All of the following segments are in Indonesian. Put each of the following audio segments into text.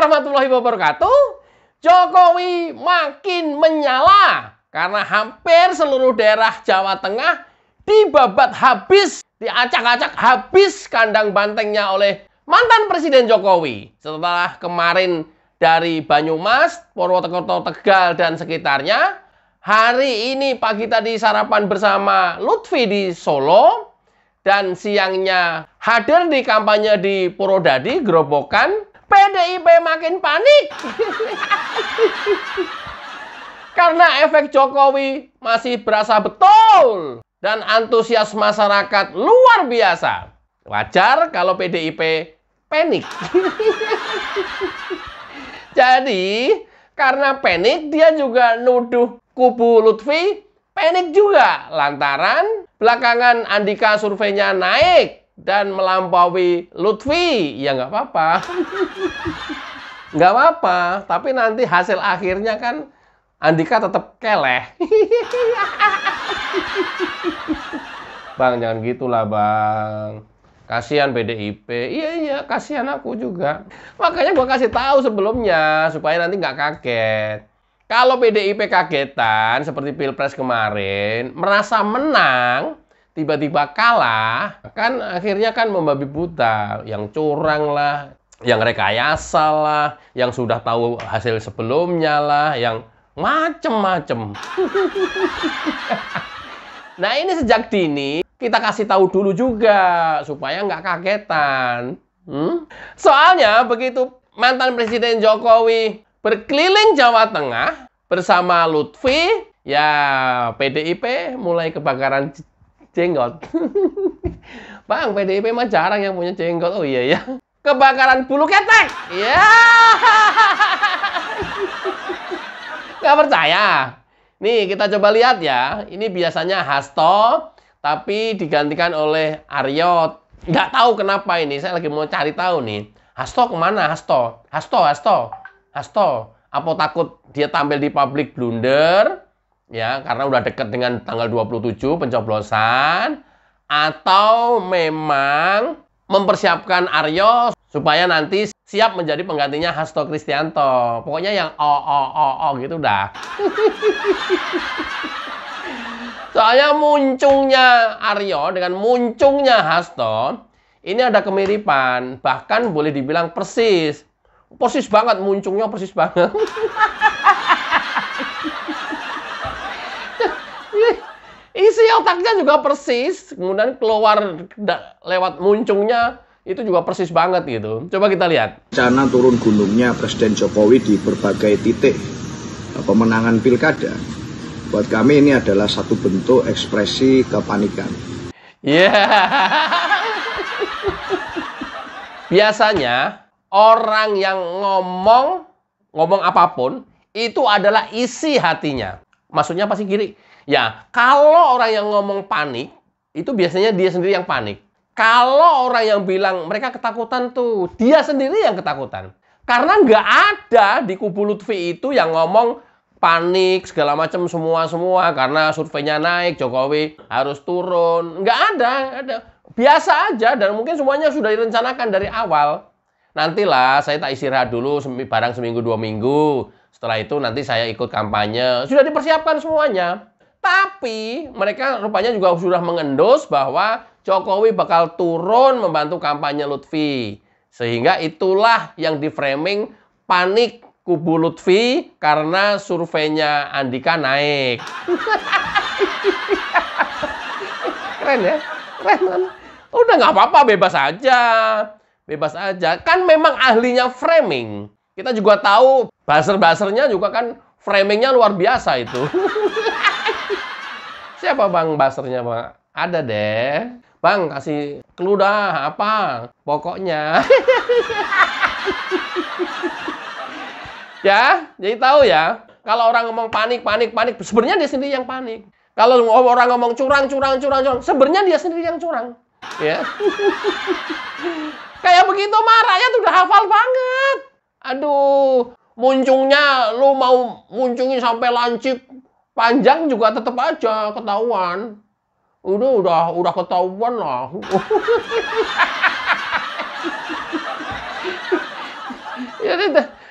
warahmatullahi wabarakatuh. Jokowi makin menyala karena hampir seluruh daerah Jawa Tengah dibabat habis, diacak-acak habis kandang bantengnya oleh mantan Presiden Jokowi. Setelah kemarin dari Banyumas, Purwokerto, Tegal, dan sekitarnya, hari ini pagi tadi sarapan bersama Lutfi di Solo, dan siangnya hadir di kampanye di Purwodadi, Grobogan. PDIP makin panik karena efek Jokowi masih berasa betul dan antusias masyarakat luar biasa. Wajar kalau PDIP panik. Jadi karena panik, dia juga nuduh kubu Lutfi panik juga lantaran belakangan Andika surveinya naik dan melampaui Lutfi. Ya nggak apa-apa. Nggak apa-apa. Tapi nanti hasil akhirnya kan Andika tetap keleh. Bang, jangan gitulah Bang. Kasihan PDIP. Iya, kasihan aku juga. Makanya gua kasih tahu sebelumnya supaya nanti nggak kaget. Kalau PDIP kagetan seperti Pilpres kemarin, merasa menang, tiba-tiba kalah, kan akhirnya kan membabi buta, yang curang lah, yang rekayasa lah, yang sudah tahu hasil sebelumnya lah, yang macem-macem. Nah, ini sejak dini kita kasih tahu dulu juga supaya nggak kagetan. Soalnya begitu mantan Presiden Jokowi berkeliling Jawa Tengah bersama Lutfi, ya PDIP mulai kebakaran jenggot. Bang, PDIP mah jarang yang punya jenggot. Oh iya ya. Kebakaran bulu ketek. Ya. Nggak percaya? Nih, kita coba lihat ya. Ini biasanya Hasto, tapi digantikan oleh Aryo. Nggak tahu kenapa ini. Saya lagi mau cari tahu nih. Hasto kemana? Hasto. Apa takut dia tampil di public blunder? Ya, karena udah deket dengan tanggal 27 pencoblosan, atau memang mempersiapkan Aryo supaya nanti siap menjadi penggantinya Hasto Kristianto. Pokoknya yang gitu dah. Soalnya muncungnya Aryo dengan muncungnya Hasto ini ada kemiripan, bahkan boleh dibilang persis banget, muncungnya persis banget. Isi otaknya juga persis, kemudian keluar lewat muncungnya itu juga persis banget gitu. Coba kita lihat. Rencana turun gunungnya Presiden Jokowi di berbagai titik pemenangan pilkada, buat kami ini adalah satu bentuk ekspresi kepanikan. Biasanya orang yang ngomong apapun itu adalah isi hatinya. Maksudnya pasti kiri. Ya, kalau orang yang ngomong panik, itu biasanya dia sendiri yang panik. Kalau orang yang bilang mereka ketakutan tuh, dia sendiri yang ketakutan. Karena nggak ada di kubu Lutfi itu yang ngomong panik, segala macam semua. Karena surveinya naik, Jokowi harus turun. Nggak ada. Biasa aja, dan mungkin semuanya sudah direncanakan dari awal. Nantilah, saya tak istirahat dulu, barang seminggu 2 minggu. Setelah itu nanti saya ikut kampanye. Sudah dipersiapkan semuanya. Tapi mereka rupanya juga sudah mengendus bahwa Jokowi bakal turun membantu kampanye Lutfi. Sehingga itulah yang di-framing panik kubu Lutfi karena surveinya Andika naik. Keren ya? Keren kan? Udah nggak apa-apa, bebas aja. Bebas aja. Kan memang ahlinya framing. Kita juga tahu buzzer-buzzernya juga kan framingnya luar biasa itu. Siapa Bang buzzernya, Bang? Ada deh. Bang, kasih clue dah, apa? Pokoknya. Ya, jadi tahu ya. Kalau orang ngomong panik, sebenarnya dia sendiri yang panik. Kalau orang ngomong curang, sebenarnya dia sendiri yang curang. Ya. Kayak begitu mah rakyat udah hafal banget. Aduh, muncungnya lu mau muncungin sampai lancip panjang juga tetap aja ketahuan. Udah ketahuan lah.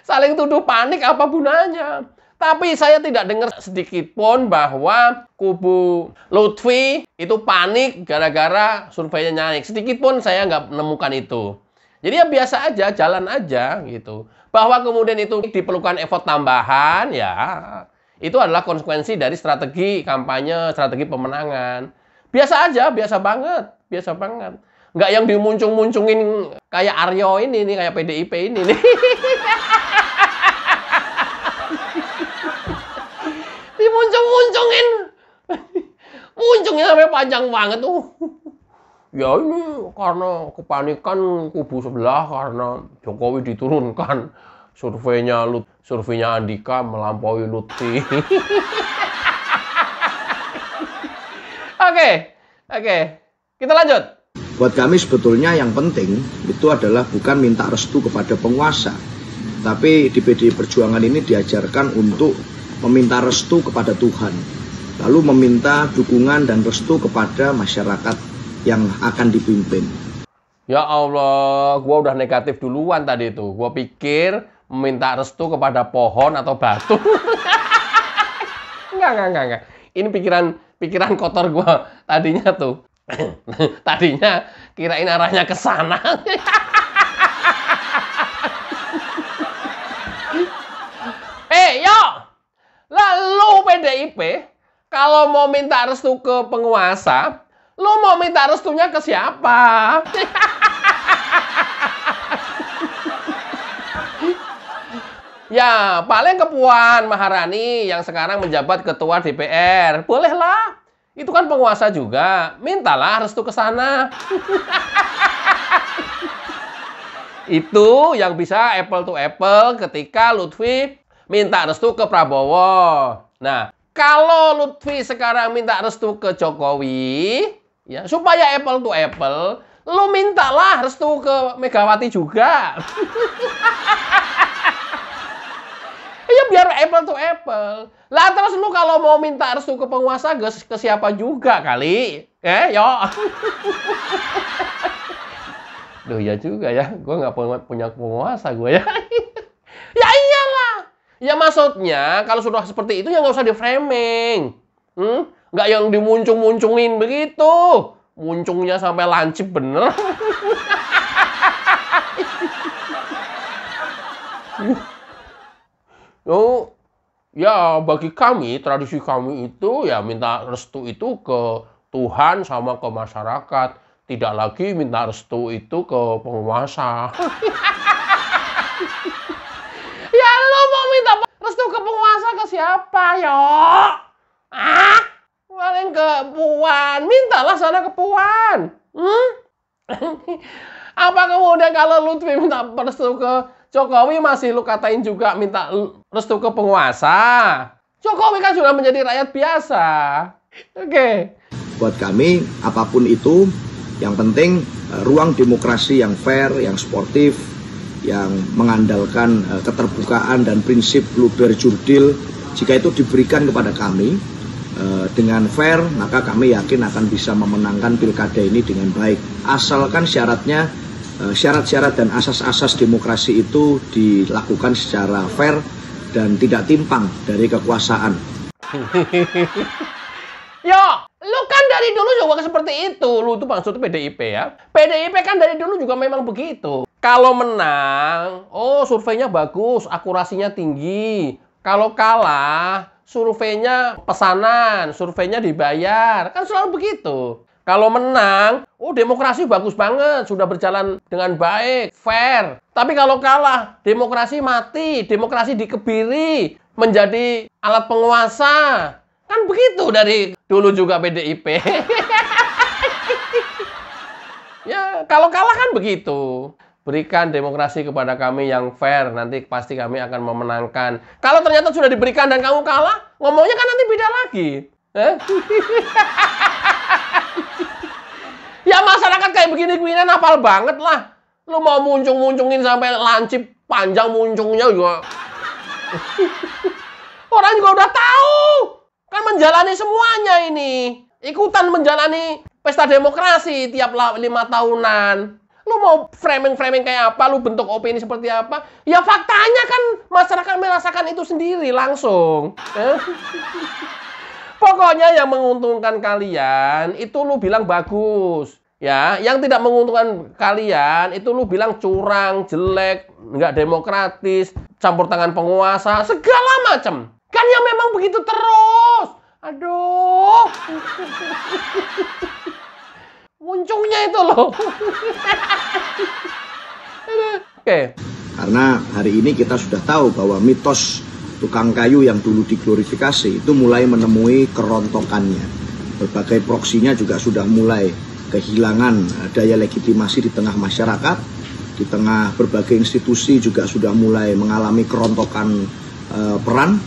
Saling tuduh panik apa gunanya? Tapi saya tidak dengar sedikit pun bahwa kubu Lutfi itu panik gara-gara surveinya naik. Sedikit pun saya nggak menemukan itu. Jadi ya biasa aja, jalan aja gitu. Bahwa kemudian itu diperlukan effort tambahan, ya itu adalah konsekuensi dari strategi kampanye, strategi pemenangan. Biasa aja, biasa banget, biasa banget. Nggak yang dimuncung-muncungin kayak Aryo ini nih, kayak PDIP ini nih. Dimuncung-muncungin. Muncungnya sampai panjang banget tuh. Ya ini karena kepanikan kubu sebelah karena Jokowi diturunkan. Surveinya Andika melampaui Lutfi. Oke. Kita lanjut. Buat kami sebetulnya yang penting itu adalah bukan minta restu kepada penguasa. Tapi di PDI Perjuangan ini diajarkan untuk meminta restu kepada Tuhan. Lalu meminta dukungan dan restu kepada masyarakat yang akan dipimpin. Ya Allah, gua udah negatif duluan tadi tuh. Gua pikir meminta restu kepada pohon atau batu. Enggak. Ini pikiran kotor gua tadinya tuh. Tadinya kirain arahnya ke sana. Yo. Lalu PDIP kalau mau minta restu ke penguasa, lu mau minta restunya ke siapa? Ya, paling ke Puan Maharani yang sekarang menjabat ketua DPR. Bolehlah. Itu kan penguasa juga. Mintalah restu ke sana. Itu yang bisa apple to apple ketika Lutfi minta restu ke Prabowo. Nah, kalau Lutfi sekarang minta restu ke Jokowi, ya supaya apple to apple, lu mintalah restu ke Megawati juga. Ya biar apple to apple. Lah terus lu kalau mau minta restu ke penguasa ke siapa juga kali? Yo. Duh ya juga ya, gue nggak punya penguasa gue ya. Ya iyalah. Ya maksudnya kalau sudah seperti itu ya nggak usah di-framing. Nggak yang dimuncung-muncungin begitu. Muncungnya sampai lancip bener. Ya bagi kami, tradisi kami itu ya minta restu itu ke Tuhan sama ke masyarakat. Tidak lagi minta restu itu ke penguasa. Ya lo mau minta restu ke penguasa ke siapa yo? Paling ke Puan. Mintalah sana ke Puan. Apa kemudian kalau Lutfi minta restu ke Jokowi masih lu katain juga minta restu ke penguasa? Jokowi kan sudah menjadi rakyat biasa. Oke. Buat kami, apapun itu, yang penting ruang demokrasi yang fair, yang sportif, yang mengandalkan keterbukaan dan prinsip luber jurdil, jika itu diberikan kepada kami dengan fair, maka kami yakin akan bisa memenangkan pilkada ini dengan baik. Asalkan syarat-syarat dan asas-asas demokrasi itu dilakukan secara fair dan tidak timpang dari kekuasaan. Yo, lu kan dari dulu juga seperti itu. Lu tuh maksudnya PDIP ya. PDIP kan dari dulu juga memang begitu. Kalau menang, surveinya bagus, akurasinya tinggi. Kalau kalah, surveinya pesanan, surveinya dibayar. Kan selalu begitu. Kalau menang, demokrasi bagus banget, sudah berjalan dengan baik, fair. Tapi kalau kalah, demokrasi mati, demokrasi dikebiri, menjadi alat penguasa. Kan begitu dari dulu juga PDIP. Ya, kalau kalah kan begitu. Berikan demokrasi kepada kami yang fair, nanti pasti kami akan memenangkan. Kalau ternyata sudah diberikan dan kamu kalah, ngomongnya kan nanti beda lagi. Ya masyarakat kayak begini-beginian hafal banget lah. Lu mau muncung-muncungin sampai lancip panjang muncungnya juga. Orang juga udah tahu. Kan menjalani semuanya ini. Ikutan menjalani pesta demokrasi tiap 5 tahunan. Lu mau framing-framing kayak apa, lu bentuk opini seperti apa, ya faktanya kan masyarakat merasakan itu sendiri langsung. Pokoknya yang menguntungkan kalian itu lu bilang bagus. Ya, yang tidak menguntungkan kalian itu lu bilang curang, jelek, nggak demokratis, campur tangan penguasa, segala macam. Kan ya memang begitu terus. Aduh. Muncungnya itu loh. Oke. Karena hari ini kita sudah tahu bahwa mitos tukang kayu yang dulu diglorifikasi itu mulai menemui kerontokannya. Berbagai proksinya juga sudah mulai kehilangan daya legitimasi di tengah masyarakat. Di tengah berbagai institusi juga sudah mulai mengalami kerontokan peran.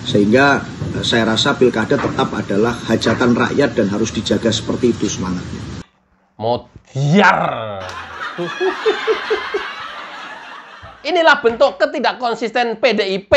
Sehingga saya rasa pilkada tetap adalah hajatan rakyat dan harus dijaga seperti itu semangatnya. Modiar. Inilah bentuk ketidakkonsisten PDIP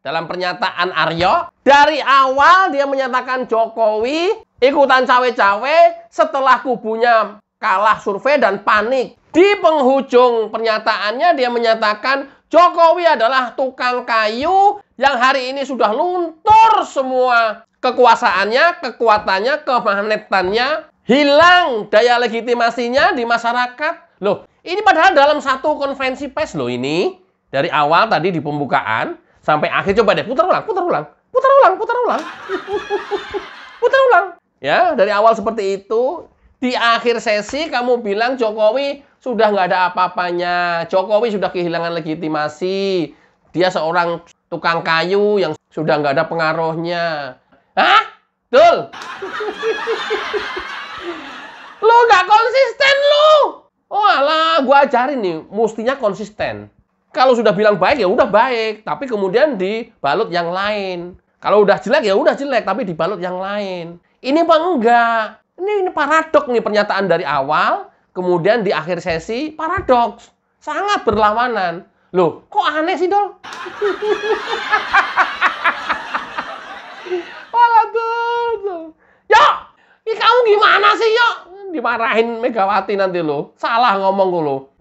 dalam pernyataan Aryo. Dari awal dia menyatakan Jokowi ikutan cawe-cawe setelah kubunya kalah survei dan panik. Di penghujung pernyataannya dia menyatakan Jokowi adalah tukang kayu yang hari ini sudah luntur semua kekuasaannya, kekuatannya, kemagnetannya, hilang daya legitimasinya di masyarakat. Loh, ini padahal dalam satu konferensi pers loh ini. Dari awal tadi di pembukaan sampai akhir, coba deh putar ulang. Putar ulang. Ya, dari awal seperti itu. Di akhir sesi kamu bilang Jokowi sudah nggak ada apa-apanya. Jokowi sudah kehilangan legitimasi. Dia seorang tukang kayu yang sudah nggak ada pengaruhnya. Hah? Betul? Lu nggak konsisten lu. Oh alah, gua ajarin nih, mestinya konsisten. Kalau sudah bilang baik ya udah baik, tapi kemudian dibalut yang lain. Kalau udah jelek ya udah jelek, tapi dibalut yang lain. Ini mah enggak. Ini paradoks nih, pernyataan dari awal, kemudian di akhir sesi paradoks. Sangat berlawanan. Loh, kok aneh sih, Dol? Walah, Dol. Yok, ini kamu gimana sih, Yok? Dimarahin Megawati nanti lo. Salah ngomong lo.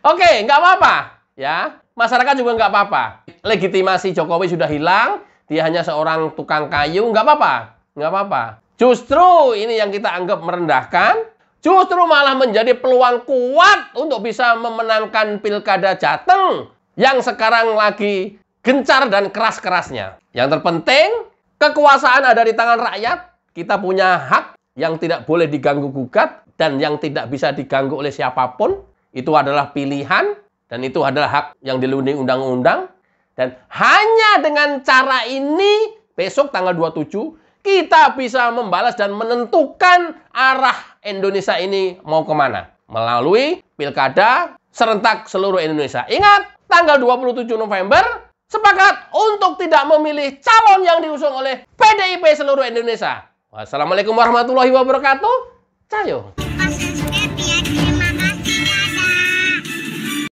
Oke, nggak apa-apa. Ya, masyarakat juga nggak apa-apa. Legitimasi Jokowi sudah hilang. Dia hanya seorang tukang kayu. Nggak apa-apa. Nggak apa-apa. Justru ini yang kita anggap merendahkan. Justru malah menjadi peluang kuat untuk bisa memenangkan Pilkada Jateng yang sekarang lagi gencar dan keras-kerasnya. Yang terpenting, kekuasaan ada di tangan rakyat. Kita punya hak yang tidak boleh diganggu-gugat dan yang tidak bisa diganggu oleh siapapun. Itu adalah pilihan dan itu adalah hak yang dilindungi undang-undang. Dan hanya dengan cara ini, besok tanggal 27, kita bisa membalas dan menentukan arah Indonesia ini mau kemana. Melalui pilkada serentak seluruh Indonesia. Ingat, tanggal 27 November, sepakat untuk tidak memilih calon yang diusung oleh PDIP seluruh Indonesia. Wassalamualaikum warahmatullahi wabarakatuh. Cayo.